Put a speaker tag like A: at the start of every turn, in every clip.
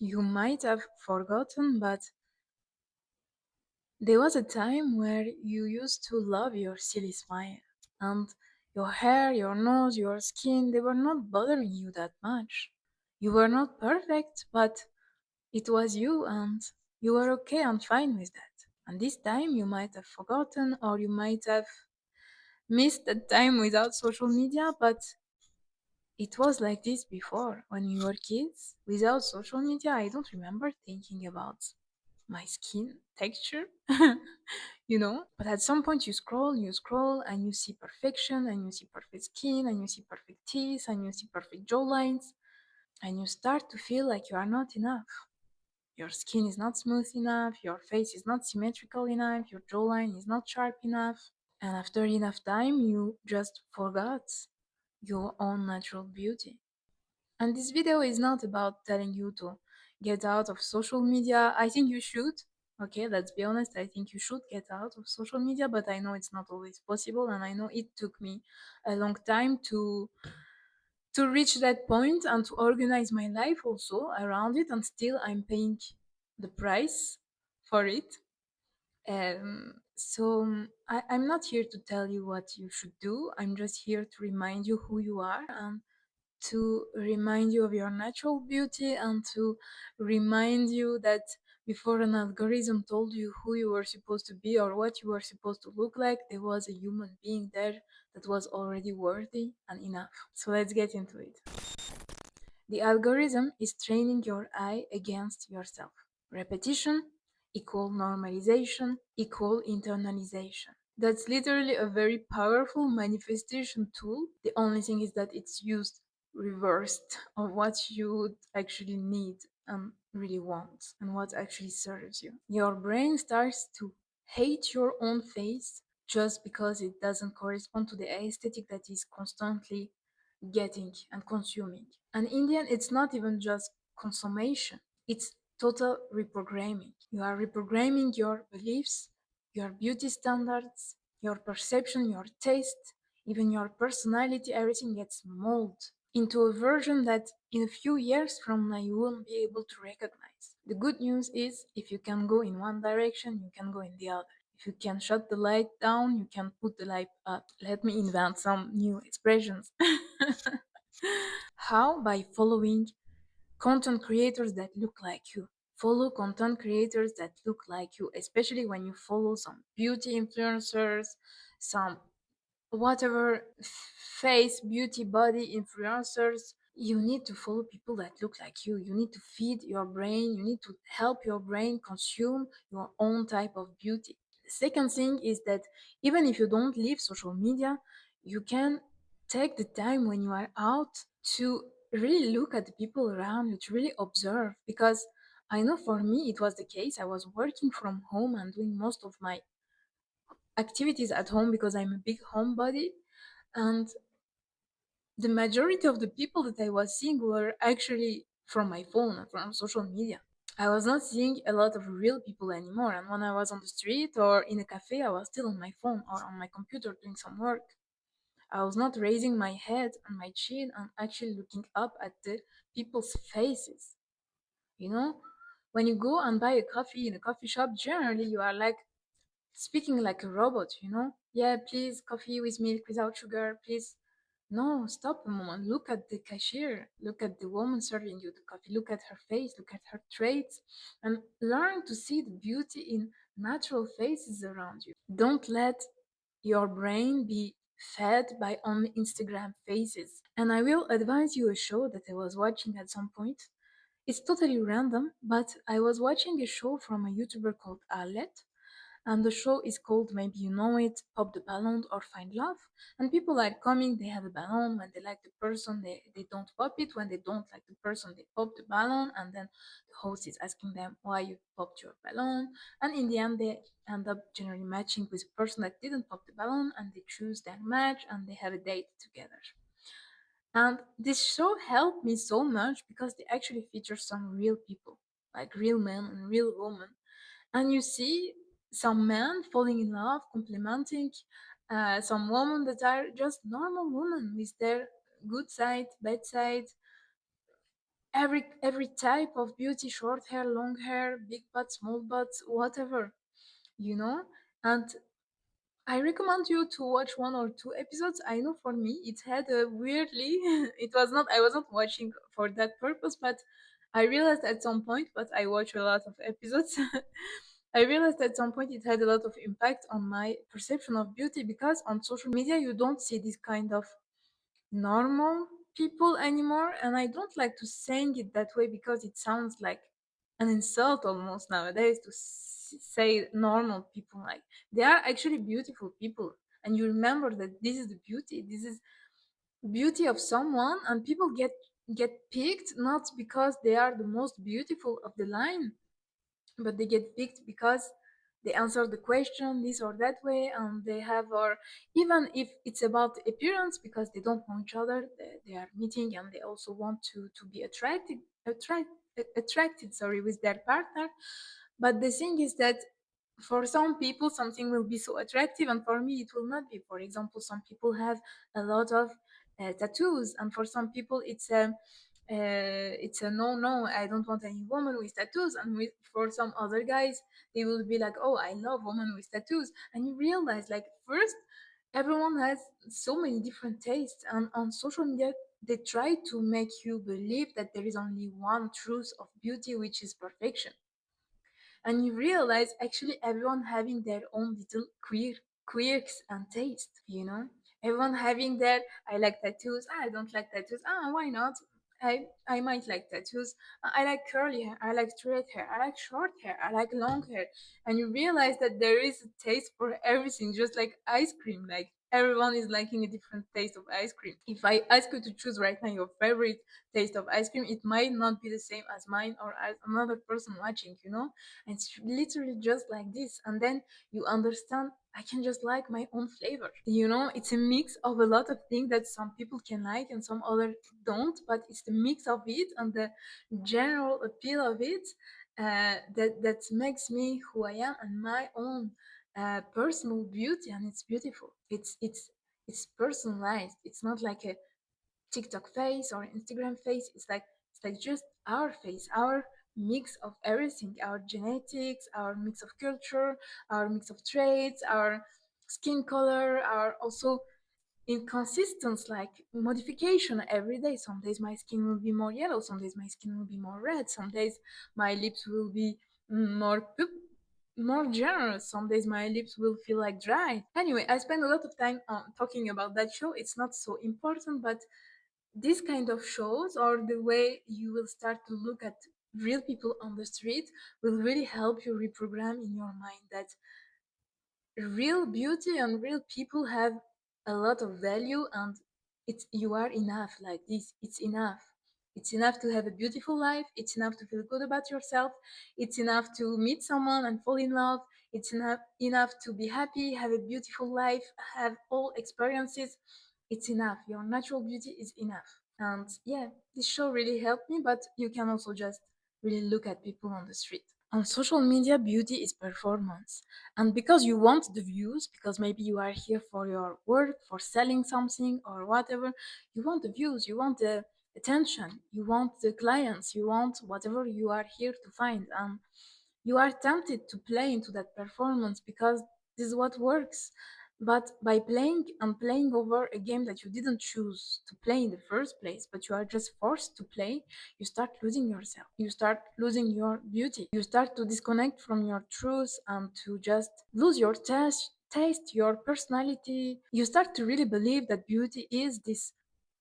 A: You might have forgotten, but there was a time where you used to love your silly smile. And your hair, your nose, your skin, they were not bothering you that much. You were not perfect, but it was you and you were okay and fine with that. And this time you might have forgotten or you might have missed that time without social media, but it was like this before when we were kids. Without social media, I don't remember thinking about my skin texture, But at some point you scroll, and you see perfection, and you see perfect skin, and you see perfect teeth, and you see perfect jawlines, and you start to feel like you are not enough. Your skin is not smooth enough, your face is not symmetrical enough, your jawline is not sharp enough. And after enough time, you just forgot your own natural beauty. And this video is not about telling you to get out of social media. I think you should. Okay, let's be honest. I think you should get out of social media, but I know it's not always possible, and I know it took me a long time to reach that point and to organize my life also around it, and still I'm paying the price for it. I'm not here to tell you what you should do. I'm just here to remind you who you are and to remind you of your natural beauty and to remind you that before an algorithm told you who you were supposed to be or what you were supposed to look like, there was a human being there that was already worthy and enough. So let's get into it. The algorithm is training your eye against yourself. Repetition equal normalization equal internalization. That's literally a very powerful manifestation tool. The only thing is that it's used reversed of what you would actually need and really want and what actually serves you. Your brain starts to hate your own face just because it doesn't correspond to the aesthetic that is constantly getting and consuming. And in the end, it's not even just consummation, it's total reprogramming. You are reprogramming your beliefs, your beauty standards, your perception, your taste, even your personality, everything gets molded into a version that in a few years from now you won't be able to recognize. The good news is if you can go in one direction, you can go in the other. If you can shut the light down, you can put the light up. Let me invent some new expressions. How? By following content creators that look like you. Follow content creators that look like you, especially when you follow some beauty influencers, some whatever face, beauty, body influencers. You need to follow people that look like you. You need to feed your brain, you need to help your brain consume your own type of beauty. The second thing is that even if you don't leave social media, you can take the time when you are out to really look at the people around you, to really observe. Because I know for me it was the case. I was working from home and doing most of my activities at home because I'm a big homebody. And the majority of the people that I was seeing were actually from my phone and from social media. I was not seeing a lot of real people anymore. And when I was on the street or in a cafe, I was still on my phone or on my computer doing some work. I was not raising my head and my chin and actually looking up at the people's faces. You know, when you go and buy a coffee in a coffee shop, generally you are like speaking like a robot. Yeah, please, coffee with milk without sugar, please. No, stop a moment. Look at the cashier. Look at the woman serving you the coffee. Look at her face. Look at her traits. And learn to see the beauty in natural faces around you. Don't let your brain be fed by only Instagram faces. And I will advise you a show that I was watching at some point. It's totally random, but I was watching a show from a YouTuber called Alet, and the show is called, maybe you know it, Pop the Balloon or Find Love. And people are coming, they have a balloon. When they like the person, they don't pop it. When they don't like the person, they pop the balloon. And then the host is asking them why you popped your balloon. And in the end, they end up generally matching with a person that didn't pop the balloon, and they choose their match and they have a date together. And this show helped me so much because they actually feature some real people, like real men and real women. And you see some men falling in love, complimenting some women that are just normal women with their good side, bad side, every type of beauty, short hair, long hair, big butt, small butt, whatever, you know. And I recommend you to watch 1 or 2 episodes. I know for me it had a weirdly it was not, I wasn't watching for that purpose, but I realized at some point, but I watch a lot of episodes. I realized at some point it had a lot of impact on my perception of beauty, because on social media you don't see this kind of normal people anymore. And I don't like to saying it that way because it sounds like an insult almost nowadays to say normal people. Like, they are actually beautiful people, and you remember that this is the beauty, this is beauty of someone, and people get picked not because they are the most beautiful of the line, but they get picked because they answer the question this or that way, and they have, or even if it's about appearance, because they don't know each other, they are meeting, and they also want to be attracted, sorry, with their partner. But the thing is that for some people something will be so attractive, and for me it will not be. For example, some people have a lot of tattoos, and for some people it's a no, no, I don't want any woman with tattoos. And for some other guys, they will be like, oh, I love women with tattoos. And you realize, like, first, everyone has so many different tastes, and on social media they try to make you believe that there is only one truth of beauty, which is perfection. And you realize actually everyone having their own little quirks and taste, you know. Everyone having their, I like tattoos, I don't like tattoos, why not, I might like tattoos. I like curly hair, I like straight hair, I like short hair, I like long hair. And you realize that there is a taste for everything, just like ice cream. Like, everyone is liking a different taste of ice cream. If I ask you to choose right now your favorite taste of ice cream, it might not be the same as mine or as another person watching, you know. And it's literally just like this. And then you understand, I can just like my own flavor, you know. It's a mix of a lot of things that some people can like and some others don't, but it's the mix of it and the general appeal of it, that makes me who I am, and my own personal beauty. And it's beautiful, it's personalized. It's not like a TikTok face or Instagram face. It's like just our face, our mix of everything, our genetics, our mix of culture, our mix of traits, our skin color, our also inconsistence, like modification every day. Some days my skin will be more yellow, some days my skin will be more red, some days my lips will be more generous, some days my lips will feel like dry. Anyway, I spend a lot of time talking about that show. It's not so important, but this kind of shows, or the way you will start to look at real people on the street, will really help you reprogram in your mind that real beauty and real people have a lot of value, and it's, you are enough like this. It's enough. It's enough to have a beautiful life. It's enough to feel good about yourself. It's enough to meet someone and fall in love. It's enough to be happy, have a beautiful life, have all experiences. It's enough. Your natural beauty is enough. And yeah, this show really helped me, but you can also just really look at people on the street. On social media, beauty is performance. And because you want the views, because maybe you are here for your work, for selling something or whatever, you want the views, you want the attention, you want the clients, you want whatever you are here to find. And you are tempted to play into that performance because this is what works. But by playing and playing over a game that you didn't choose to play in the first place, but you are just forced to play, you start losing yourself. You start losing your beauty. You start to disconnect from your truth and to just lose your taste, your personality. You start to really believe that beauty is this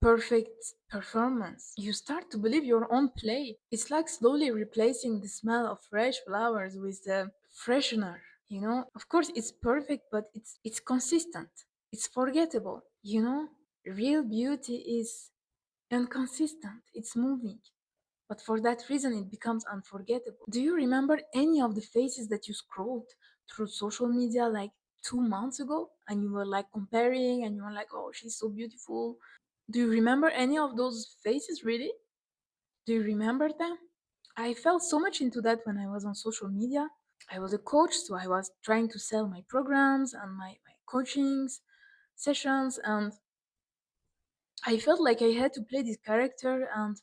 A: perfect performance. You start to believe your own play. It's like slowly replacing the smell of fresh flowers with the freshener, you know? Of course it's perfect, but it's consistent. It's forgettable, you know? Real beauty is inconsistent. It's moving. But for that reason it becomes unforgettable. Do you remember any of the faces that you scrolled through social media like 2 months ago, and you were like comparing and you were like, oh, she's so beautiful? Do you remember any of those faces really? Do you remember them? I felt so much into that when I was on social media. I was a coach, so I was trying to sell my programs and my coachings sessions, and I felt like I had to play this character and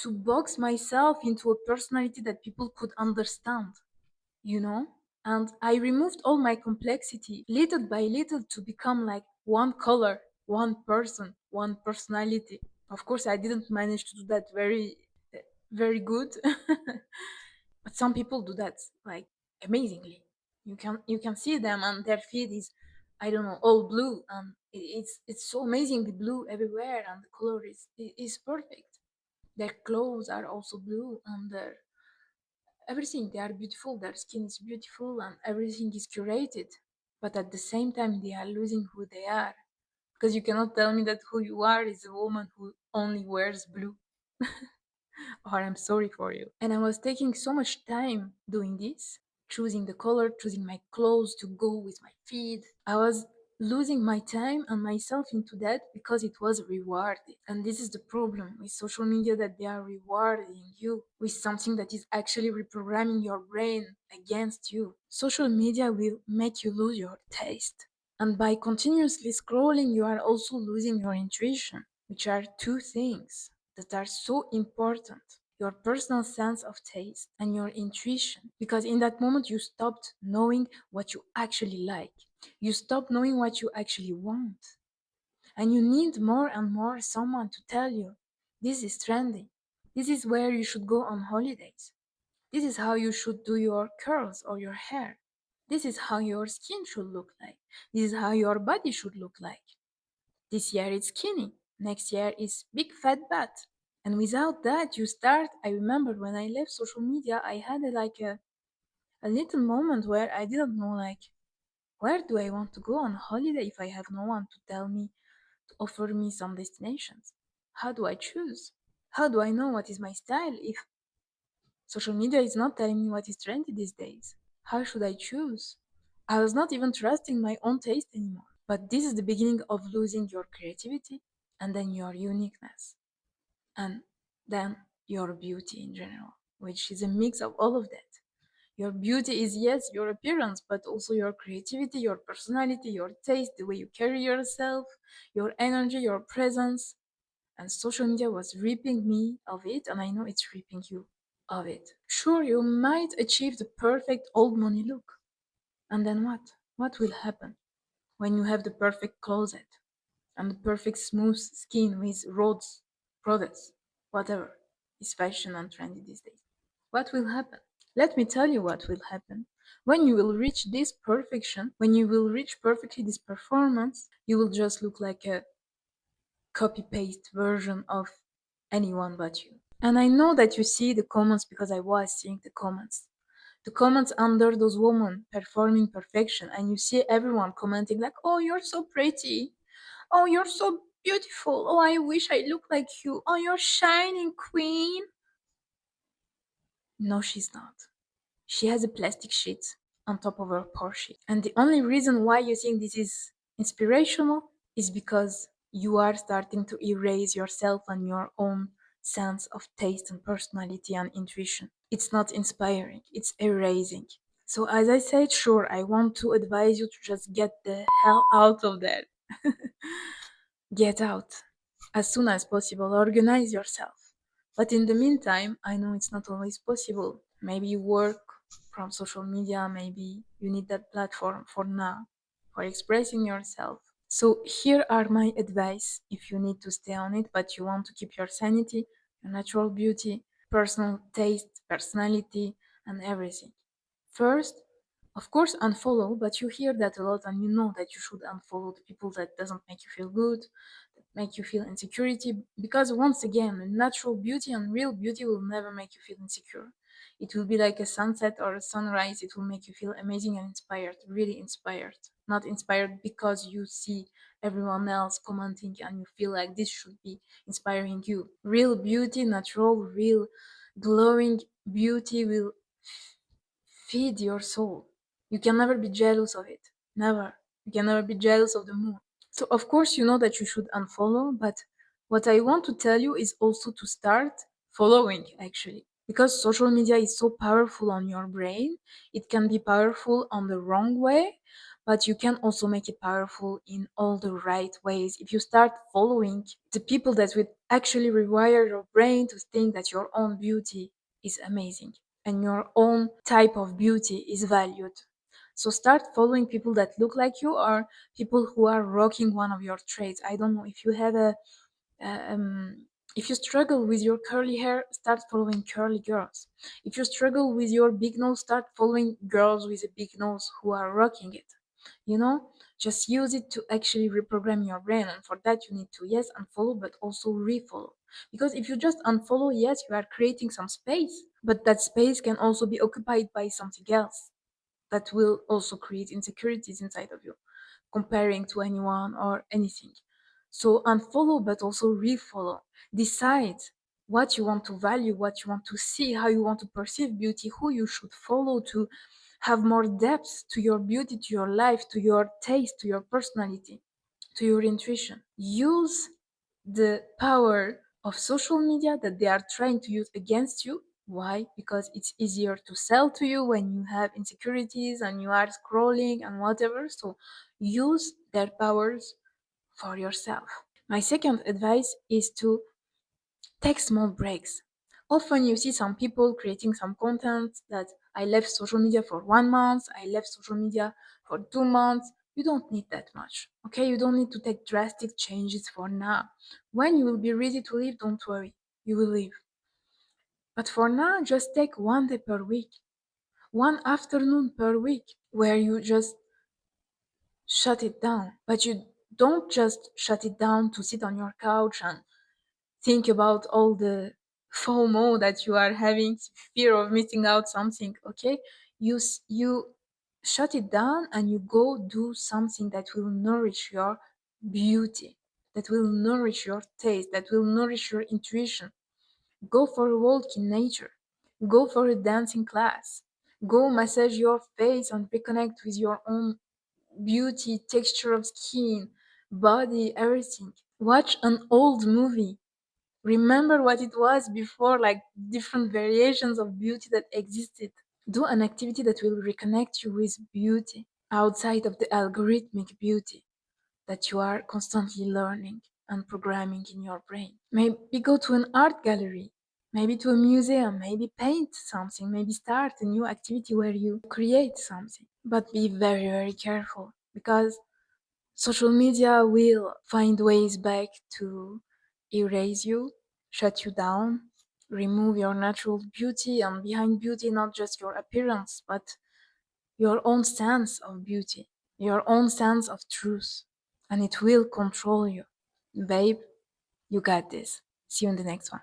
A: to box myself into a personality that people could understand, you know? And I removed all my complexity little by little to become like one color, one person, one personality. Of course, I didn't manage to do that very good, but some people do that like amazingly. You can see them and their feed is, I don't know, all blue, and it's so amazingly blue everywhere, and the color is perfect. Their clothes are also blue, and their everything, they are beautiful, their skin is beautiful, and everything is curated. But at the same time, they are losing who they are, because you cannot tell me that who you are is a woman who only wears blue. Or I'm sorry for you. And I was taking so much time doing this, choosing the color, choosing my clothes to go with my feed. I was losing my time and myself into that because it was rewarded. And this is the problem with social media, that they are rewarding you with something that is actually reprogramming your brain against you. Social media will make you lose your taste. And by continuously scrolling, you are also losing your intuition, which are two things that are so important: your personal sense of taste and your intuition. Because in that moment, you stopped knowing what you actually like, you stopped knowing what you actually want. And you need more and more someone to tell you, this is trendy, this is where you should go on holidays, this is how you should do your curls or your hair, this is how your skin should look like, this is how your body should look like. This year it's skinny, next year it's big fat butt. And without that, you start. I remember when I left social media, I had a little moment where I didn't know, like, where do I want to go on holiday if I have no one to tell me, to offer me some destinations? How do I choose? How do I know what is my style if social media is not telling me what is trendy these days? How should I choose? I was not even trusting my own taste anymore. But this is the beginning of losing your creativity, and then your uniqueness, and then your beauty in general, which is a mix of all of that. Your beauty is, yes, your appearance, but also your creativity, your personality, your taste, the way you carry yourself, your energy, your presence. And social media was ripping me of it, and I know it's ripping you of it. Sure, you might achieve the perfect old money look. And then what? What will happen when you have the perfect closet and the perfect smooth skin with Rhodes products, whatever is fashion and trendy these days? What will happen? Let me tell you what will happen. When you will reach this perfection, when you will reach perfectly this performance, you will just look like a copy paste version of anyone but you. And I know that you see the comments, because I was seeing the comments. The comments under those women performing perfection, and you see everyone commenting like, "Oh, you're so pretty. Oh, you're so beautiful. Oh, I wish I looked like you. Oh, you're shining, queen." No, she's not. She has a plastic sheet on top of her Porsche. And the only reason why you think this is inspirational is because you are starting to erase yourself and your own sense of taste and personality and intuition. It's not inspiring, it's erasing. So, as I said, sure, I want to advise you to just get the hell out of there. Get out as soon as possible, organize yourself. But in the meantime, I know it's not always possible. Maybe you work from social media, maybe you need that platform for now, for expressing yourself. So, here are my advice if you need to stay on it, but you want to keep your sanity, your natural beauty, personal taste, personality, and everything. First, of course, unfollow, but you hear that a lot, and you know that you should unfollow the people that doesn't make you feel good, that make you feel insecurity, because once again, natural beauty and real beauty will never make you feel insecure. It will be like a sunset or a sunrise. It will make you feel amazing and inspired, really inspired. Not inspired because you see everyone else commenting and you feel like this should be inspiring you. Real beauty, natural, real glowing beauty will feed your soul. You can never be jealous of it. Never. You can never be jealous of the moon. So, of course, you know that you should unfollow, but what I want to tell you is also to start following, actually. Because social media is so powerful on your brain, it can be powerful on the wrong way, but you can also make it powerful in all the right ways if you start following the people that would actually rewire your brain to think that your own beauty is amazing and your own type of beauty is valued. So start following people that look like you, or people who are rocking one of your traits. I don't know if you have a um, if you struggle with your curly hair, start following curly girls. If you struggle with your big nose, start following girls with a big nose who are rocking it. You know, just use it to actually reprogram your brain. And for that, you need to, yes, unfollow, but also refollow. Because if you just unfollow, yes, you are creating some space, but that space can also be occupied by something else that will also create insecurities inside of you, comparing to anyone or anything. So unfollow, but also refollow. Decide what you want to value, what you want to see, how you want to perceive beauty, who you should follow to have more depth to your beauty, to your life, to your taste, to your personality, to your intuition. Use the power of social media that they are trying to use against you. Why? Because it's easier to sell to you when you have insecurities and you are scrolling and whatever. So use their powers for yourself. My second advice is to take small breaks. Often you see some people creating some content that I left social media for 1 month, I left social media for 2 months. You don't need that much. Okay, you don't need to take drastic changes for now. When you will be ready to leave, don't worry, you will leave. But for now, just take 1 day per week, one afternoon per week, where you just shut it down. But you don't just shut it down to sit on your couch and think about all the FOMO that you are having, fear of missing out something. Okay, you shut it down and you go do something that will nourish your beauty, that will nourish your taste, that will nourish your intuition. Go for a walk in nature, go for a dancing class, go massage your face and reconnect with your own beauty, texture of skin, body, everything. Watch an old movie. Remember what it was before, like different variations of beauty that existed. Do an activity that will reconnect you with beauty outside of the algorithmic beauty that you are constantly learning and programming in your brain. Maybe go to an art gallery, maybe to a museum, maybe paint something, maybe start a new activity where you create something. But be very, very careful, because social media will find ways back to erase you, shut you down, remove your natural beauty, and behind beauty, not just your appearance, but your own sense of beauty, your own sense of truth, and it will control you. Babe, you got this. See you in the next one.